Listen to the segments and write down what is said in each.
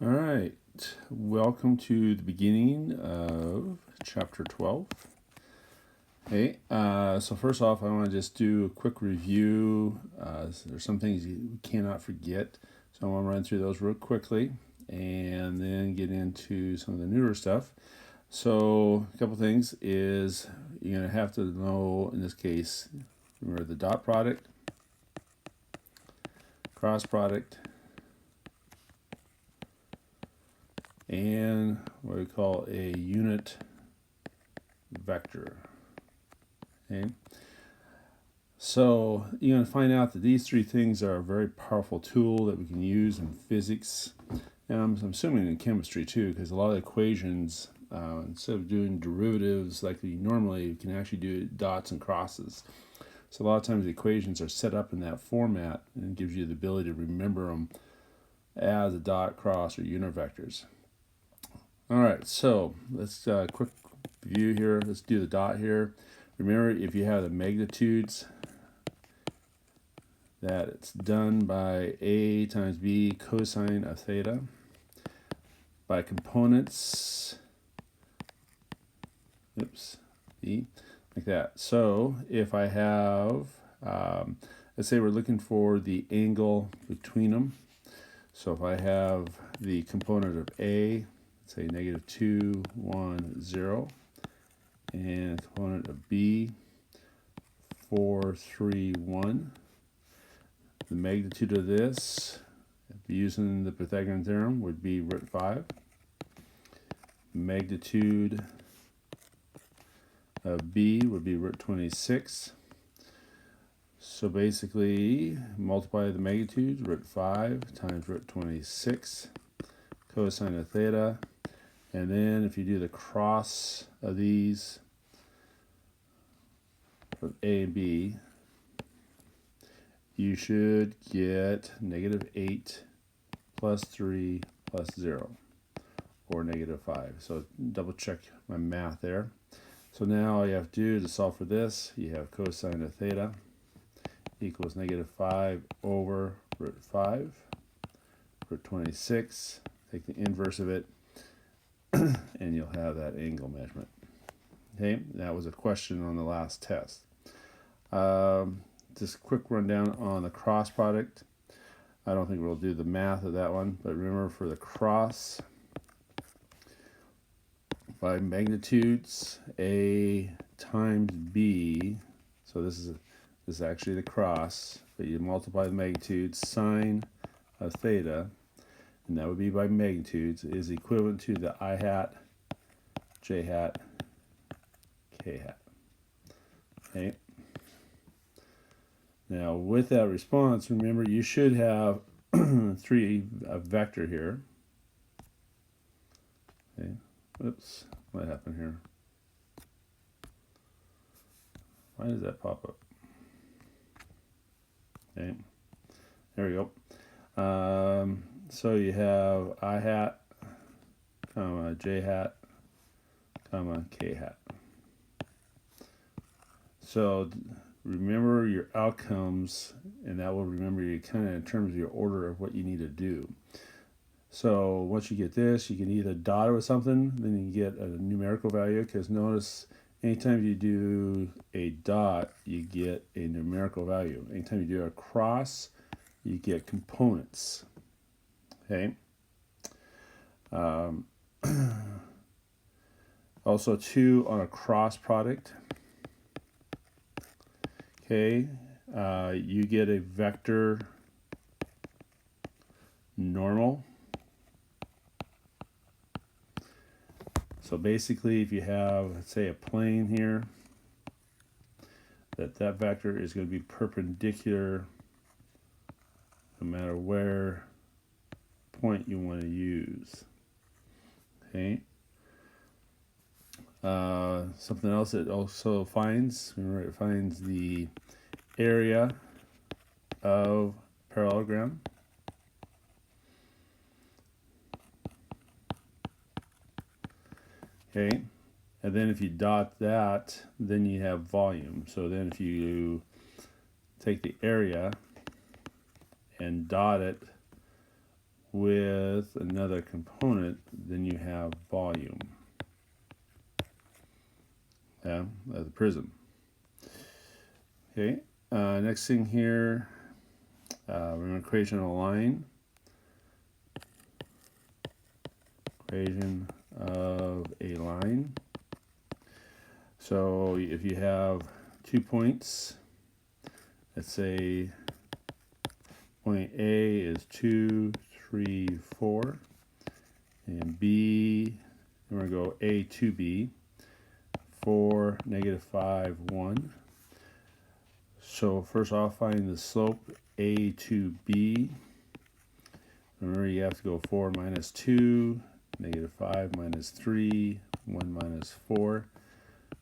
All right, welcome to the beginning of chapter 12. Okay, so first off, I want to just do a quick review. There's some things you cannot forget, so I want to run through those real quickly and then get into some of the newer stuff. So, a couple things is you're going to have to know, in this case, remember the dot product, cross product, and what we call a unit vector. Okay. So you're going to find out that these three things are a very powerful tool that we can use in physics, and I'm assuming in chemistry too, because a lot of equations, instead of doing derivatives like we normally, you can actually do dots and crosses. So a lot of times the equations are set up in that format, and it gives you the ability to remember them as a dot, cross, or unit vectors. All right, so let's quick view here. Let's do the dot here. Remember, if you have the magnitudes, that it's done by A times B cosine of theta. By components, B, like that. So if I have, let's say we're looking for the angle between them. So if I have the component of A, let's say negative 2, 1, 0, and component of B, 4, 3, 1. The magnitude of this, using the Pythagorean theorem, would be root 5. Magnitude of B would be root 26. So basically, multiply the magnitude, root 5 times root 26, cosine of theta. And then if you do the cross of these, of A and B, you should get negative 8 plus 3 plus 0, or negative 5. So double check my math there. So now all you have to do to solve for this, you have cosine of theta equals negative 5 over root 5, root 26. Take the inverse of it, and you'll have that angle measurement. Okay, that was a question on the last test. Just a quick rundown on the cross product. I don't think we'll do the math of that one, but remember for the cross, by magnitudes, A times B, so this is actually the cross, but you multiply the magnitudes, sine of theta, and that would be by magnitudes, is equivalent to the I hat, J hat, K hat. Okay. Now with that response, remember you should have a vector here. Okay. Oops, what happened here? Why does that pop up? Okay, there we go. So you have I hat, comma, J hat, comma, K hat. So remember your outcomes, and that will remember you kind of in terms of your order of what you need to do. So once you get this, you can either dot it with something, then you can get a numerical value, because notice anytime you do a dot, you get a numerical value. Anytime you do a cross, you get components. Okay. Also, too, on a cross product, okay, you get a vector normal. So basically, if you have, let's say, a plane here, that vector is going to be perpendicular no matter where point you want to use. Okay. Something else it also finds, remember, it finds the area of parallelogram. Okay, and then if you dot that, then you have volume. So then if you take the area and dot it with another component, then you have volume. Yeah, of the prism. Okay, next thing here, we're going to equation a line. Equation of a line. So if you have 2 points, let's say point A is 2, 3, 4, and B, and we're going to go A to B, 4, -5, 1. So first off, find the slope A to B. Remember, you have to go 4 minus 2, -5 minus 3, 1 minus 4.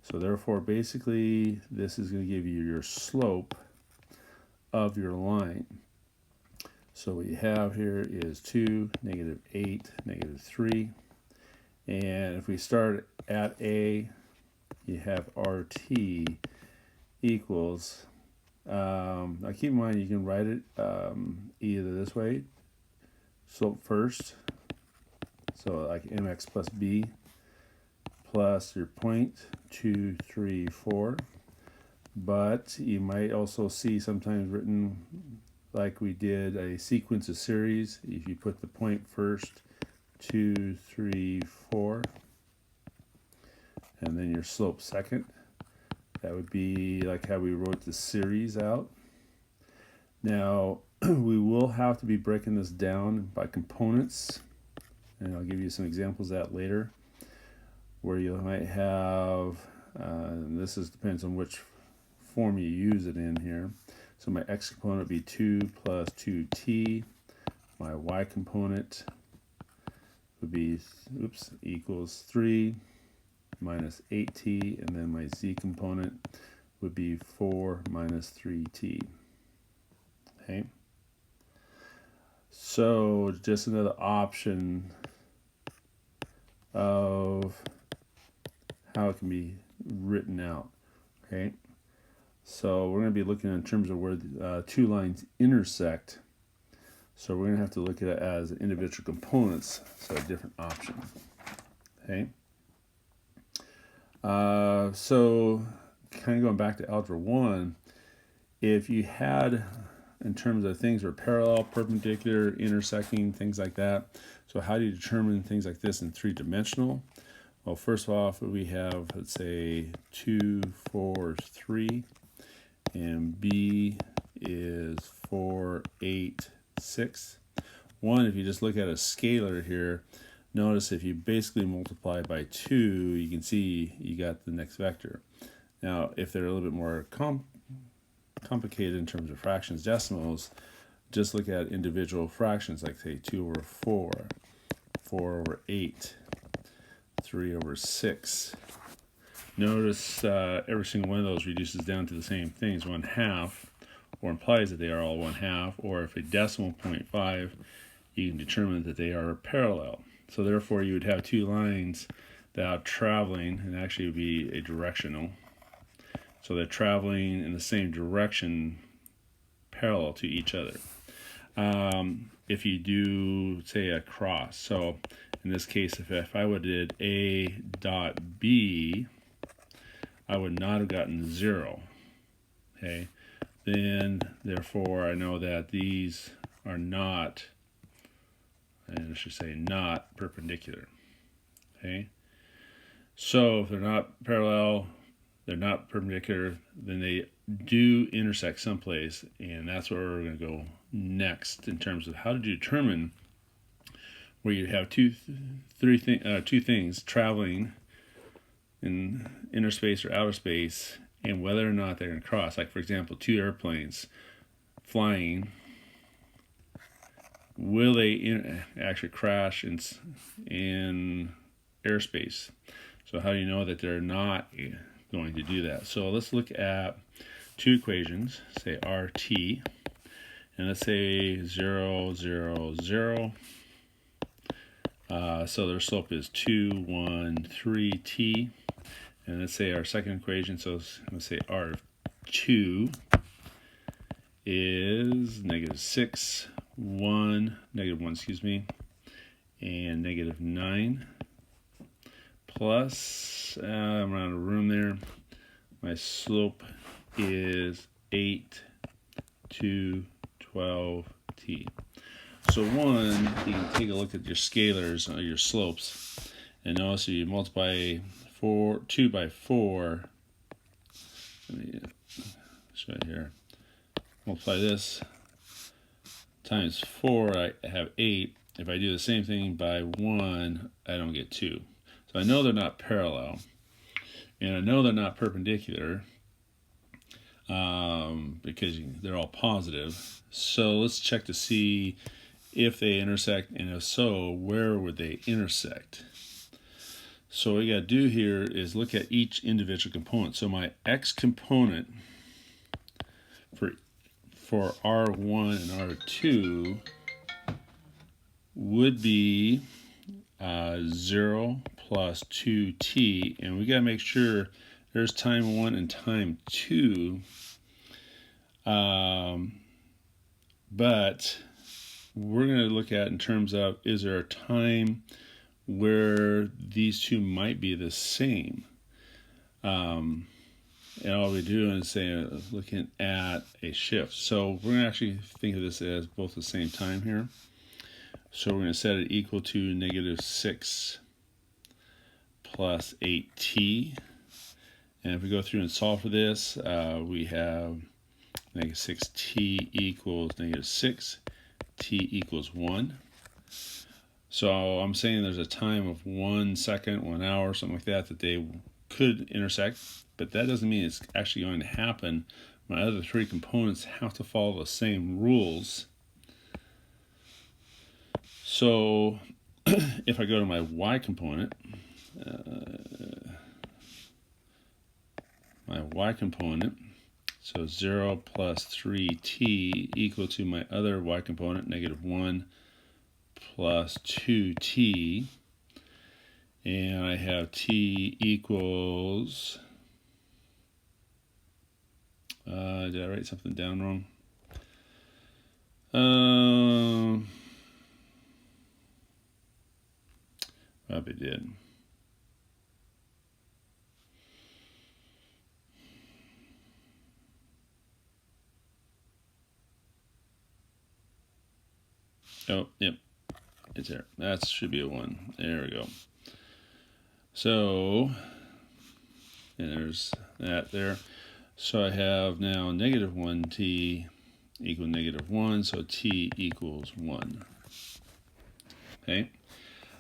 So therefore, basically, this is going to give you your slope of your line. So what you have here is 2, -8, -3. And if we start at A, you have RT equals, now keep in mind you can write it either this way, slope first, so like mx plus b, plus your point, 2, 3, 4. But you might also see sometimes written like we did a sequence of series. If you put the point first, 2, 3, 4, and then your slope second. That would be like how we wrote the series out. Now, we will have to be breaking this down by components, and I'll give you some examples of that later, where you might have, and this depends on which form you use it in here. So my x component would be 2 plus 2t. My y component would be, equals 3 minus 8t, and then my z component would be 4 minus 3t. Okay. So just another option of how it can be written out. Okay. So we're going to be looking in terms of where the two lines intersect. So we're going to have to look at it as individual components, so a different option. Okay. So kind of going back to Algebra 1, if you had, in terms of things that are parallel, perpendicular, intersecting, things like that, so how do you determine things like this in three-dimensional? Well, first off, we have, let's say, 2, 4, 3, and B is 4, 8, 6. One, if you just look at a scalar here, notice if you basically multiply by 2, you can see you got the next vector. Now, if they're a little bit more complicated in terms of fractions, decimals, just look at individual fractions, like say 2 over 4, 4 over 8, 3 over 6. Notice every single one of those reduces down to the same things, 1/2, or implies that they are all 1/2, or if a decimal 0.5, you can determine that they are parallel. So therefore, you would have two lines that are traveling, and actually would be a directional. So they're traveling in the same direction, parallel to each other. If you do, say, a cross, so in this case, if I would have did A dot B, I would not have gotten 0. Okay, then therefore I know that these are not, and I should say not perpendicular. Okay, so if they're not parallel, they're not perpendicular, then they do intersect someplace, and that's where we're going to go next in terms of how to determine where you have two things traveling in inner space or outer space, and whether or not they're going to cross. Like, for example, two airplanes flying, will they actually crash in airspace? So how do you know that they're not going to do that? So let's look at two equations, say RT, and let's say 0, 0, 0. So their slope is 2, 1, 3t. And let's say our second equation, so let's say R2 is -6, 1, excuse me, and -9 plus, I'm out of room there, my slope is 8 to 12t. So one, you can take a look at your scalars or your slopes, and also you multiply 2 by 4. Let me show it here. Multiply this times 4, I have 8. If I do the same thing by 1, I don't get 2. So I know they're not parallel, and I know they're not perpendicular because they're all positive. So let's check to see if they intersect, and if so, where would they intersect? So what we got to do here is look at each individual component. So my x component for R1 and R2 would be 0 plus 2t, and we got to make sure there's time 1 and time 2, but we're going to look at in terms of, is there a time where these two might be the same? And all we're doing is saying, looking at a shift. So we're going to actually think of this as both the same time here. So we're going to set it equal to -6 plus 8t. And if we go through and solve for this, we have -6t equals -6, t equals 1. So I'm saying there's a time of 1 second, 1 hour, something like that, that they could intersect, but that doesn't mean it's actually going to happen. My other three components have to follow the same rules. So if I go to my y component, so 0 plus 3t equal to my other y component, -1 plus 2t, and I have t equals, did I write something down wrong? Probably did. Oh, yep, it's there. That should be a 1. There we go. So, and there's that there. So I have now -1t equal -1, so t equals 1. Okay.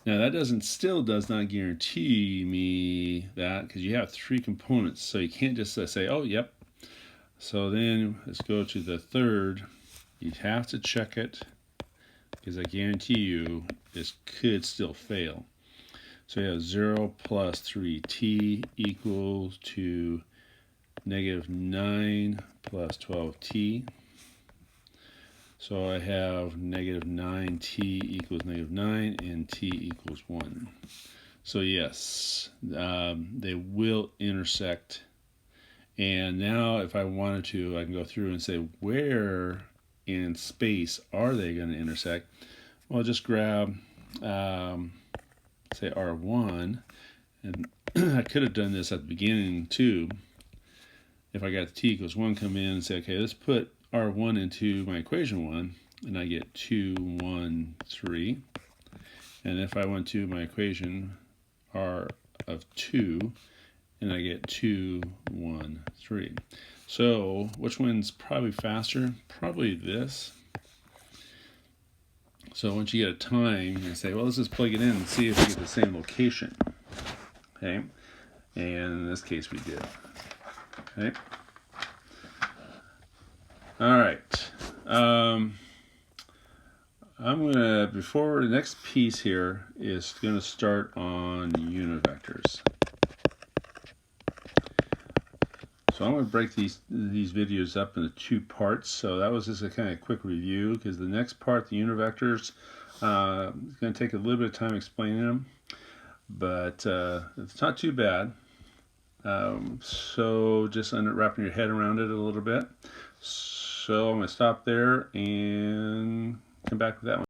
Now that still does not guarantee me that, because you have three components, so you can't just say, oh, yep. So then let's go to the third. You have to check it, because I guarantee you this could still fail. So we have 0 plus 3t equals to -9 plus 12t. So I have -9t equals -9 and t equals 1. So yes, they will intersect. And now if I wanted to, I can go through and say, where in space are they going to intersect? Well, just grab, say, R1. And I could have done this at the beginning too. If I got the t equals 1, come in and say, okay, let's put R1 into my equation 1, and I get 2, 1, 3. And if I went to my equation R of 2, and I get 2, 1, 3. So which one's probably faster? Probably this. So once you get a time, you say, well, let's just plug it in and see if we get the same location. Okay, and in this case we did. Okay. All right. I'm gonna, before the next piece here is gonna start on unit vectors. So I'm gonna break these videos up into 2 parts. So that was just a kind of quick review, because the next part, the unit vectors, is gonna take a little bit of time explaining them, but it's not too bad. So just wrapping your head around it a little bit. So I'm going to stop there and come back with that one.